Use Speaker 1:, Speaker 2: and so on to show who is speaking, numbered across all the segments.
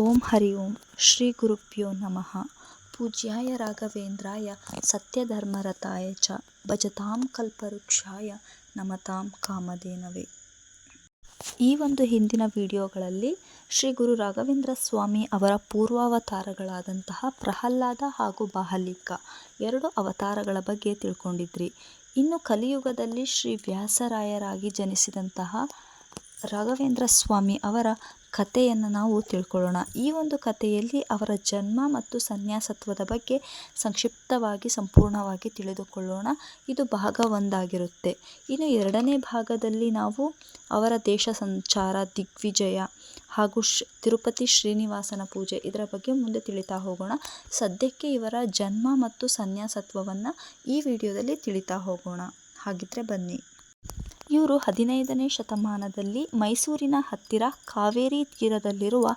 Speaker 1: ಓಂ ಹರಿ ಓಂ ಶ್ರೀ ಗುರುಭ್ಯೋ ನಮಃ. ಪೂಜ್ಯಾಯ ರಾಘವೇಂದ್ರಾಯ ಸತ್ಯಧರ್ಮರತಾಯ ಚ ಭಜತಾಂ ಕಲ್ಪವೃಕ್ಷಾಯ ನಮತಾಂ ಕಾಮಧೇನವೇ. ಈ ಒಂದು ಹಿಂದಿನ ವಿಡಿಯೋಗಳಲ್ಲಿ ಶ್ರೀ ಗುರು ರಾಘವೇಂದ್ರ ಸ್ವಾಮಿ ಅವರ ಪೂರ್ವಾವತಾರಗಳಾದಂತಹ ಪ್ರಹ್ಲಾದ ಹಾಗೂ ಬಾಹಲಿಕ ಎರಡು ಅವತಾರಗಳ ಬಗ್ಗೆ ತಿಳ್ಕೊಂಡಿದ್ರಿ. ಇನ್ನು ಕಲಿಯುಗದಲ್ಲಿ ಶ್ರೀ ವ್ಯಾಸರಾಯರಾಗಿ ಜನಿಸಿದಂತಹ ರಾಘವೇಂದ್ರ ಸ್ವಾಮಿ ಅವರ ಕಥೆಯನ್ನು ನಾವು ತಿಳ್ಕೊಳ್ಳೋಣ. ಈ ಒಂದು ಕಥೆಯಲ್ಲಿ ಅವರ ಜನ್ಮ ಮತ್ತು ಸನ್ಯಾಸತ್ವದ ಬಗ್ಗೆ ಸಂಕ್ಷಿಪ್ತವಾಗಿ ಸಂಪೂರ್ಣವಾಗಿ ತಿಳಿದುಕೊಳ್ಳೋಣ. ಇದು ಭಾಗ 1 ಆಗಿರುತ್ತೆ. ಇನ್ನು ಎರಡನೇ ಭಾಗದಲ್ಲಿ ನಾವು ಅವರ ದೇಶ ಸಂಚಾರ, ದಿಗ್ವಿಜಯ ಹಾಗೂ ತಿರುಪತಿ ಶ್ರೀನಿವಾಸನ ಪೂಜೆ ಇದರ ಬಗ್ಗೆ ಮುಂದೆ ತಿಳಿತಾ ಹೋಗೋಣ. ಸದ್ಯಕ್ಕೆ ಇವರ ಜನ್ಮ ಮತ್ತು ಸನ್ಯಾಸತ್ವವನ್ನು ಈ ವಿಡಿಯೋದಲ್ಲಿ ತಿಳಿತಾ ಹೋಗೋಣ. ಹಾಗಿದ್ರೆ ಬನ್ನಿ. ಇವರು 15ನೇ ಶತಮಾನದಲ್ಲಿ ಮೈಸೂರಿನ ಹತ್ತಿರ ಕಾವೇರಿ ತೀರದಲ್ಲಿರುವ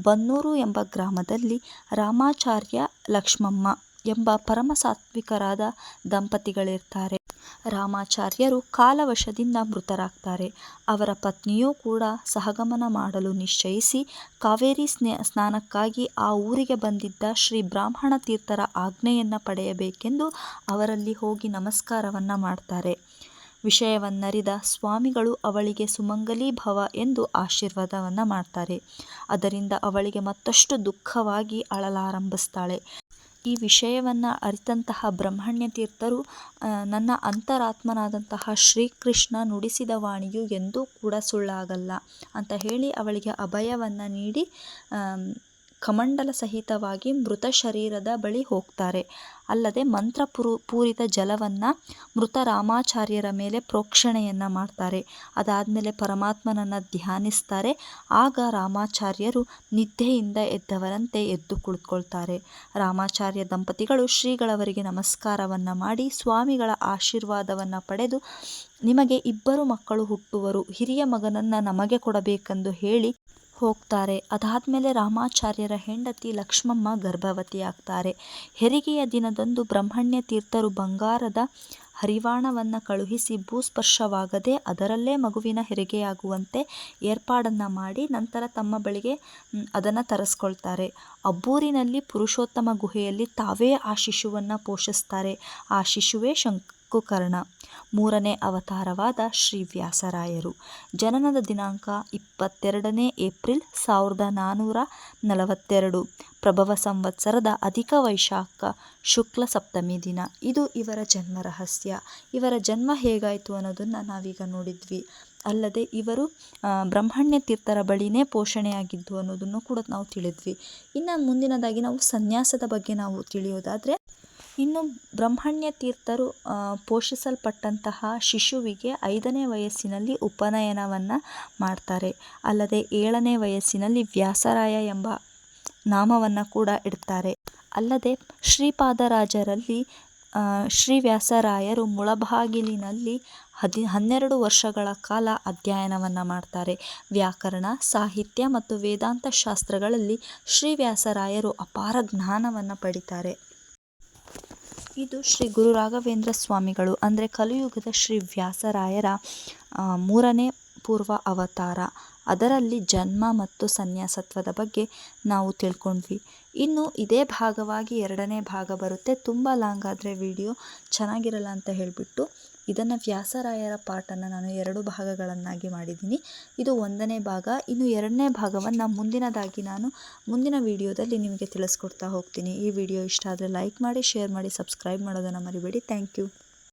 Speaker 1: ಬನ್ನೂರು ಎಂಬ ಗ್ರಾಮದಲ್ಲಿ ರಾಮಾಚಾರ್ಯ ಲಕ್ಷ್ಮಮ್ಮ ಎಂಬ ಪರಮ ಸಾತ್ವಿಕರಾದ ದಂಪತಿಗಳಿರ್ತಾರೆ. ರಾಮಾಚಾರ್ಯರು ಕಾಲವಶದಿಂದ ಮೃತರಾಗ್ತಾರೆ. ಅವರ ಪತ್ನಿಯೂ ಕೂಡ ಸಹಗಮನ ಮಾಡಲು ನಿಶ್ಚಯಿಸಿ ಕಾವೇರಿ ಸ್ನಾನಕ್ಕಾಗಿ ಆ ಊರಿಗೆ ಬಂದಿದ್ದ ಶ್ರೀ ಬ್ರಾಹ್ಮಣ ತೀರ್ಥರ ಆಜ್ಞೆಯನ್ನು ಪಡೆಯಬೇಕೆಂದು ಅವರಲ್ಲಿ ಹೋಗಿ ನಮಸ್ಕಾರವನ್ನು ಮಾಡ್ತಾರೆ. ವಿಷಯವನ್ನರಿದ ಸ್ವಾಮಿಗಳು ಅವಳಿಗೆ ಸುಮಂಗಲಿ ಭವ ಎಂದು ಆಶೀರ್ವಾದವನ್ನು ಮಾಡ್ತಾರೆ. ಅದರಿಂದ ಅವಳಿಗೆ ಮತ್ತಷ್ಟು ದುಃಖವಾಗಿ ಅಳಲಾರಂಭಿಸ್ತಾಳೆ. ಈ ವಿಷಯವನ್ನು ಅರಿತಂತಹ ಬ್ರಹ್ಮಣ್ಯ ತೀರ್ಥರು ನನ್ನ ಅಂತರಾತ್ಮನಾದಂತಹ ಶ್ರೀಕೃಷ್ಣ ನುಡಿಸಿದ ವಾಣಿಯು ಎಂದೂ ಕೂಡ ಸುಳ್ಳಾಗಲ್ಲ ಅಂತ ಹೇಳಿ ಅವಳಿಗೆ ಅಭಯವನ್ನು ನೀಡಿ ಕಮಂಡಲ ಸಹಿತವಾಗಿ ಮೃತ ಶರೀರದ ಬಳಿ ಹೋಗ್ತಾರೆ. ಅಲ್ಲದೆ ಮಂತ್ರ ಪೂರಿತ ಜಲವನ್ನು ಮೃತ ರಾಮಾಚಾರ್ಯರ ಮೇಲೆ ಪ್ರೋಕ್ಷಣೆಯನ್ನು ಮಾಡ್ತಾರೆ. ಅದಾದಮೇಲೆ ಪರಮಾತ್ಮನನ್ನು ಧ್ಯಾನಿಸ್ತಾರೆ. ಆಗ ರಾಮಾಚಾರ್ಯರು ನಿದ್ದೆಯಿಂದ ಎದ್ದವರಂತೆ ಎದ್ದು ಕುಳಿತುಕೊಳ್ತಾರೆ. ರಾಮಾಚಾರ್ಯ ದಂಪತಿಗಳು ಶ್ರೀಗಳವರಿಗೆ ನಮಸ್ಕಾರವನ್ನು ಮಾಡಿ ಸ್ವಾಮಿಗಳ ಆಶೀರ್ವಾದವನ್ನು ಪಡೆದು ನಿಮಗೆ 2 ಮಕ್ಕಳು ಹುಟ್ಟುವರು, ಹಿರಿಯ ಮಗನನ್ನು ನಮಗೆ ಕೊಡಬೇಕೆಂದು ಹೇಳಿ ಹೋಗ್ತಾರೆ. ಅದಾದಮೇಲೆ ರಾಮಾಚಾರ್ಯರ ಹೆಂಡತಿ ಲಕ್ಷ್ಮಮ್ಮ ಗರ್ಭವತಿಯಾಗ್ತಾರೆ. ಹೆರಿಗೆಯ ದಿನದಂದು ಬ್ರಹ್ಮಣ್ಯ ತೀರ್ಥರು ಬಂಗಾರದ ಹರಿವಾಣವನ್ನು ಕಳುಹಿಸಿ ಭೂಸ್ಪರ್ಶವಾಗದೆ ಅದರಲ್ಲೇ ಮಗುವಿನ ಹೆರಿಗೆಯಾಗುವಂತೆ ಏರ್ಪಾಡನ್ನು ಮಾಡಿ ನಂತರ ತಮ್ಮ ಬಳಿಗೆ ಅದನ್ನು ತರಿಸ್ಕೊಳ್ತಾರೆ. ಅಬ್ಬೂರಿನಲ್ಲಿ ಪುರುಷೋತ್ತಮ ಗುಹೆಯಲ್ಲಿ ತಾವೇ ಆ ಶಿಶುವನ್ನು ಪೋಷಿಸ್ತಾರೆ. ಆ ಶಿಶುವೇ ಶಂಕುಕರ್ಣ. 3ನೇ ಅವತಾರವಾದ ಶ್ರೀ ವ್ಯಾಸರಾಯರು. ಜನನದ ದಿನಾಂಕ 22ನೇ ಏಪ್ರಿಲ್ 1442 ಪ್ರಭವ ಸಂವತ್ಸರದ ಅಧಿಕ ವೈಶಾಖ ಶುಕ್ಲ ಸಪ್ತಮಿ ದಿನ. ಇದು ಇವರ ಜನ್ಮ ರಹಸ್ಯ. ಇವರ ಜನ್ಮ ಹೇಗಾಯಿತು ಅನ್ನೋದನ್ನು ನಾವೀಗ ನೋಡಿದ್ವಿ. ಅಲ್ಲದೆ ಇವರು ಬ್ರಹ್ಮಣ್ಯ ತೀರ್ಥರ ಬಳಿನೇ ಪೋಷಣೆಯಾಗಿದ್ದು ಅನ್ನೋದನ್ನು ಕೂಡ ನಾವು ತಿಳಿದ್ವಿ. ಇನ್ನು ಮುಂದಿನದಾಗಿ ನಾವು ಸನ್ಯಾಸದ ಬಗ್ಗೆ ನಾವು ತಿಳಿಯೋದಾದರೆ, ಇನ್ನು ಬ್ರಹ್ಮಣ್ಯ ತೀರ್ಥರು ಪೋಷಿಸಲ್ಪಟ್ಟಂತಹ ಶಿಶುವಿಗೆ 5ನೇ ವಯಸ್ಸಿನಲ್ಲಿ ಉಪನಯನವನ್ನು ಮಾಡ್ತಾರೆ. ಅಲ್ಲದೆ 7ನೇ ವಯಸ್ಸಿನಲ್ಲಿ ವ್ಯಾಸರಾಯ ಎಂಬ ನಾಮವನ್ನು ಕೂಡ ಇಡ್ತಾರೆ. ಅಲ್ಲದೆ ಶ್ರೀಪಾದರಾಜರಲ್ಲಿ ಶ್ರೀ ವ್ಯಾಸರಾಯರು ಮುಳಬಾಗಿಲಿನಲ್ಲಿ 12 ವರ್ಷಗಳ ಕಾಲ ಅಧ್ಯಯನವನ್ನು ಮಾಡ್ತಾರೆ. ವ್ಯಾಕರಣ, ಸಾಹಿತ್ಯ ಮತ್ತು ವೇದಾಂತ ಶಾಸ್ತ್ರಗಳಲ್ಲಿ ಶ್ರೀ ವ್ಯಾಸರಾಯರು ಅಪಾರ ಜ್ಞಾನವನ್ನು ಪಡಿತಾರೆ. ಇದು ಶ್ರೀ ಗುರು ರಾಘವೇಂದ್ರ ಸ್ವಾಮಿಗಳು ಅಂದರೆ ಕಲಿಯುಗದ ಶ್ರೀ ವ್ಯಾಸರಾಯರ 3ನೇ ಪೂರ್ವ ಅವತಾರ. ಅದರಲ್ಲಿ ಜನ್ಮ ಮತ್ತು ಸನ್ಯಾಸತ್ವದ ಬಗ್ಗೆ ನಾವು ತಿಳ್ಕೊಂಡ್ವಿ. ಇನ್ನು ಇದೇ ಭಾಗವಾಗಿ 2ನೇ ಭಾಗ ಬರುತ್ತೆ. ತುಂಬ ಲಾಂಗ್ ಆದರೆ ವಿಡಿಯೋ ಚೆನ್ನಾಗಿರಲ್ಲ ಅಂತ ಹೇಳಿಬಿಟ್ಟು ಇದನ್ನು ವ್ಯಾಸರಾಯರ ಪಾಠನ್ನು ನಾನು 2 ಭಾಗಗಳನ್ನಾಗಿ ಮಾಡಿದ್ದೀನಿ. ಇದು 1ನೇ ಭಾಗ. ಇನ್ನು 2ನೇ ಭಾಗವನ್ನು ಮುಂದಿನದಾಗಿ ನಾನು ಮುಂದಿನ ವಿಡಿಯೋದಲ್ಲಿ ನಿಮಗೆ ತಿಳಿಸ್ಕೊಡ್ತಾ ಹೋಗ್ತೀನಿ. ಈ ವಿಡಿಯೋ ಇಷ್ಟ ಆದರೆ ಲೈಕ್ ಮಾಡಿ, ಶೇರ್ ಮಾಡಿ, ಸಬ್ಸ್ಕ್ರೈಬ್ ಮಾಡೋದನ್ನು ಮರಿಬೇಡಿ. Thank you.